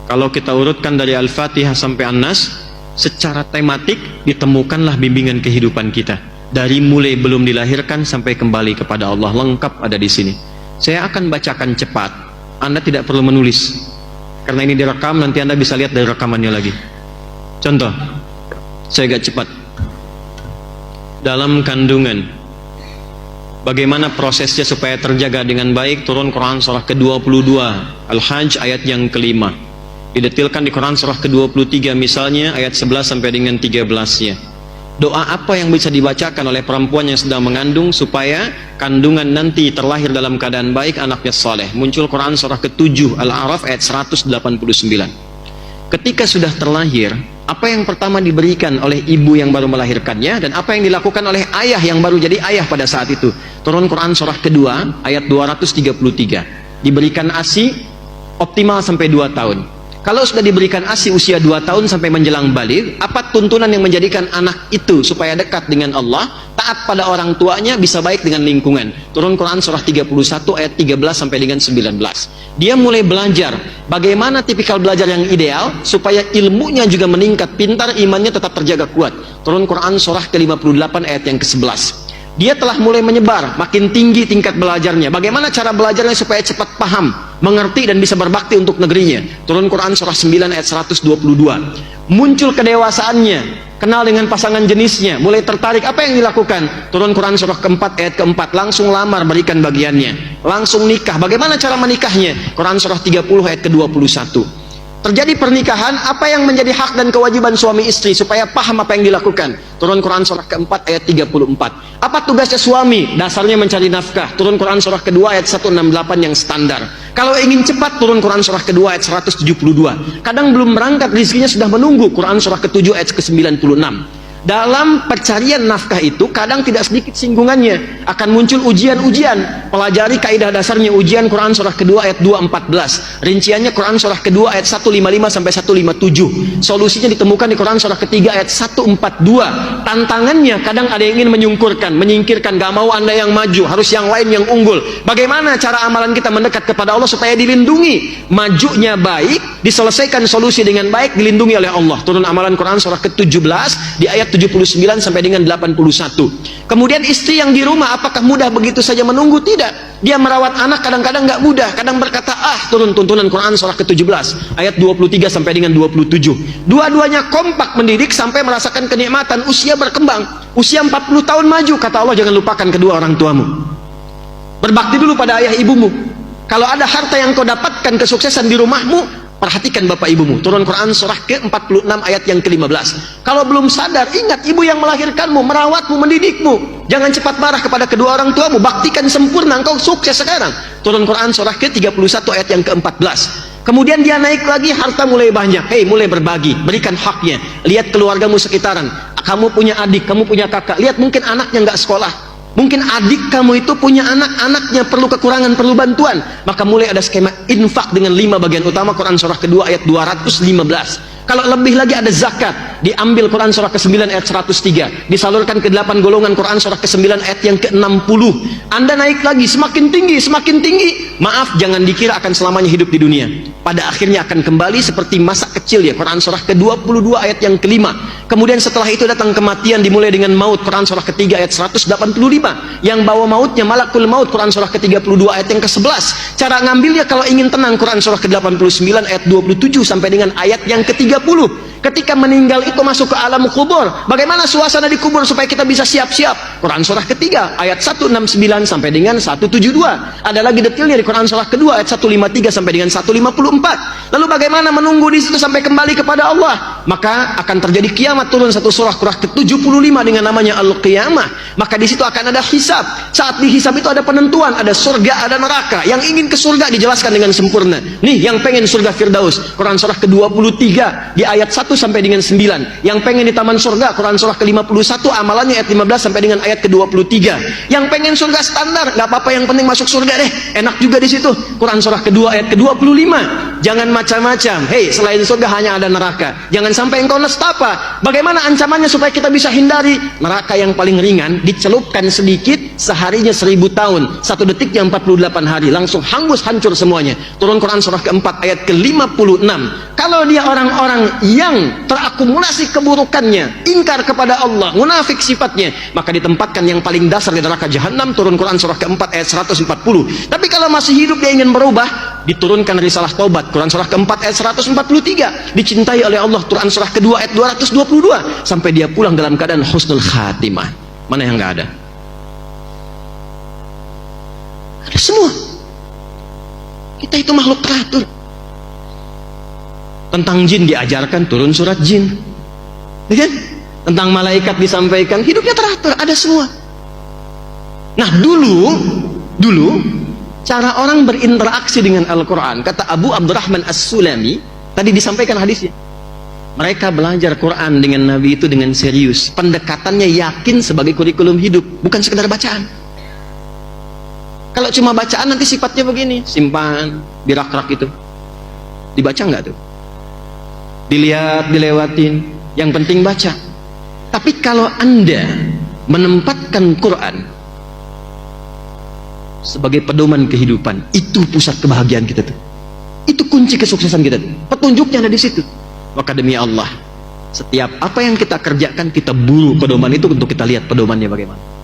Kalau kita urutkan dari Al-Fatihah sampai An-Nas, secara tematik ditemukanlah bimbingan kehidupan kita. Dari mulai belum dilahirkan sampai kembali kepada Allah, lengkap ada di sini. Saya akan bacakan cepat, Anda tidak perlu menulis. Karena ini direkam, nanti Anda bisa lihat dari rekamannya lagi. Contoh, saya agak cepat. Dalam kandungan, bagaimana prosesnya supaya terjaga dengan baik? Turun Quran surah ke-22 Al-Hajj ayat yang kelima. Didetilkan di Quran surah ke-23 misalnya ayat 11 sampai dengan 13-nya. Doa apa yang bisa dibacakan oleh perempuan yang sedang mengandung supaya kandungan nanti terlahir dalam keadaan baik, anaknya saleh? Muncul Quran surah ke-7 Al-A'raf ayat 189. Ketika sudah terlahir, apa yang pertama diberikan oleh ibu yang baru melahirkannya, dan apa yang dilakukan oleh ayah yang baru jadi ayah pada saat itu? Turun Quran surah kedua ayat 233. Diberikan ASI optimal sampai 2 tahun. Kalau sudah diberikan ASI usia 2 tahun sampai menjelang balik, apa tuntunan yang menjadikan anak itu supaya dekat dengan Allah, taat pada orang tuanya, bisa baik dengan lingkungan? Turun Quran surah 31 ayat 13 sampai dengan 19. Dia mulai belajar bagaimana tipikal belajar yang ideal supaya ilmunya juga meningkat, pintar, imannya tetap terjaga kuat. Turun Quran surah ke-58 ayat yang ke-11. Dia telah mulai menyebar, makin tinggi tingkat belajarnya. Bagaimana cara belajarnya supaya cepat paham, mengerti, dan bisa berbakti untuk negerinya? Turun Quran surah 9 ayat 122. Muncul kedewasaannya, kenal dengan pasangan jenisnya, mulai tertarik. Apa yang dilakukan? Turun Quran surah keempat ayat keempat. Langsung lamar, berikan bagiannya. Langsung nikah. Bagaimana cara menikahnya? Quran surah 30 ayat ke-21. Terjadi pernikahan, apa yang menjadi hak dan kewajiban suami istri supaya paham apa yang dilakukan? Turun Quran surah keempat ayat 34. Apa tugasnya suami? Dasarnya mencari nafkah. Turun Quran surah kedua ayat 168 yang standar. Kalau ingin cepat, turun Quran surah kedua ayat 172. Kadang belum berangkat, rizkinya sudah menunggu. Quran surah ke-7 ayat ke-96. Dalam pencarian nafkah itu kadang tidak sedikit singgungannya, akan muncul ujian-ujian. Pelajari kaidah dasarnya, ujian Quran surah kedua ayat 214. Rinciannya Quran surah kedua ayat 155 sampai 157. Solusinya ditemukan di Quran surah ketiga ayat 142. Tantangannya kadang ada yang ingin menyingkirkan, gak mau Anda yang maju, harus yang lain yang unggul. Bagaimana cara amalan kita mendekat kepada Allah supaya dilindungi? Majunya baik, diselesaikan solusi dengan baik, dilindungi oleh Allah. Turun amalan Quran surah ke-17 di ayat 79 sampai dengan 81. Kemudian istri yang di rumah, apakah mudah begitu saja menunggu? Tidak. Dia merawat anak kadang-kadang nggak mudah, kadang berkata turun tuntunan Quran surah ke-17 ayat 23 sampai dengan 27. Dua-duanya kompak mendidik sampai merasakan kenikmatan. Usia berkembang, usia 40 tahun maju. Kata Allah, jangan lupakan kedua orang tuamu. Berbakti dulu pada ayah ibumu. Kalau ada harta yang kau dapatkan kesuksesan di rumahmu, perhatikan bapak ibumu. Turun Quran surah ke-46 ayat yang ke-15. Kalau belum sadar, ingat ibu yang melahirkanmu, merawatmu, mendidikmu. Jangan cepat marah kepada kedua orang tuamu, baktikan sempurna, engkau sukses sekarang. Turun Quran surah ke-31 ayat yang ke-14. Kemudian dia naik lagi, harta mulai banyak. Mulai berbagi, berikan haknya. Lihat keluargamu sekitaran, kamu punya adik, kamu punya kakak. Lihat, mungkin anaknya nggak sekolah, mungkin adik kamu itu punya anak-anaknya perlu kekurangan, perlu bantuan. Maka mulai ada skema infak dengan 5 bagian utama. Quran surah kedua ayat 215. Kalau lebih lagi ada zakat, diambil Quran surah ke-9 ayat 103, disalurkan ke 8 golongan. Quran surah ke-9 ayat yang ke-60. Anda naik lagi, semakin tinggi, semakin tinggi. Maaf, jangan dikira akan selamanya hidup di dunia. Pada akhirnya akan kembali seperti masa kecil ya. Quran surah ke-22 ayat yang ke-5. Kemudian setelah itu datang kematian, dimulai dengan maut. Quran surah ke-3 ayat 185. Yang bawa mautnya malakul maut. Quran surah ke-32 ayat yang ke-11. Cara ngambilnya kalau ingin tenang, Quran surah ke-89 ayat 27 sampai dengan ayat yang ke-30. Ketika meninggal itu masuk ke alam kubur, bagaimana suasana di kubur supaya kita bisa siap-siap? Quran surah ketiga ayat 169 sampai dengan 172. Ada lagi detailnya di Quran surah kedua ayat 153 sampai dengan 154. Lalu bagaimana menunggu di situ sampai kembali kepada Allah? Maka akan terjadi kiamat. Turun satu surah ke-75 dengan namanya Al-Qiyamah. Maka di situ akan ada hisab. Saat dihisab itu ada penentuan, ada surga, ada neraka. Yang ingin ke surga dijelaskan dengan sempurna. Nih, yang pengen surga Firdaus, Quran surah ke-23 di ayat 1 sampai dengan 9. Yang pengen di taman surga, Quran surah ke-51 amalannya ayat 15 sampai dengan ayat ke-23. Yang pengen surga standar, nggak apa-apa, yang penting masuk surga deh, enak juga di situ. Quran surah kedua ayat ke-25. Jangan macam-macam. Selain surga hanya ada neraka. Jangan sampai engkau nestapa. Bagaimana ancamannya supaya kita bisa hindari? Neraka yang paling ringan, dicelupkan sedikit, seharinya 1000 tahun, 1 detiknya 48 hari, langsung hangus hancur semuanya. Turun Quran surah keempat ayat ke-56. Kalau dia orang-orang yang terakumulasi keburukannya, ingkar kepada Allah, munafik sifatnya, maka ditempatkan yang paling dasar di neraka jahanam. Turun Quran surah keempat ayat 140. Tapi kalau masih hidup dia ingin berubah, diturunkan risalah taubat, Quran surah keempat ayat 143. Dicintai oleh Allah, Quran surah kedua ayat 222, sampai dia pulang dalam keadaan husnul khatimah. Mana yang nggak ada? Ada semua. Kita itu makhluk teratur. Tentang jin diajarkan, turun surat jin, ya kan? Tentang malaikat disampaikan, hidupnya teratur, ada semua. Nah, dulu cara orang berinteraksi dengan Al-Quran, kata Abu Abdurrahman As-Sulami, tadi disampaikan hadisnya, mereka belajar Quran dengan Nabi itu dengan serius, pendekatannya yakin sebagai kurikulum hidup, bukan sekedar bacaan. Kalau cuma bacaan nanti sifatnya begini, simpan di rak-rak itu, dibaca nggak tuh? Dilihat, dilewatin, yang penting baca. Tapi kalau Anda menempatkan Quran sebagai pedoman kehidupan, itu pusat kebahagiaan kita tuh, itu kunci kesuksesan kita tuh, petunjuknya ada di situ. Maka demi Allah, setiap apa yang kita kerjakan, kita buru pedoman itu untuk kita lihat pedomannya bagaimana.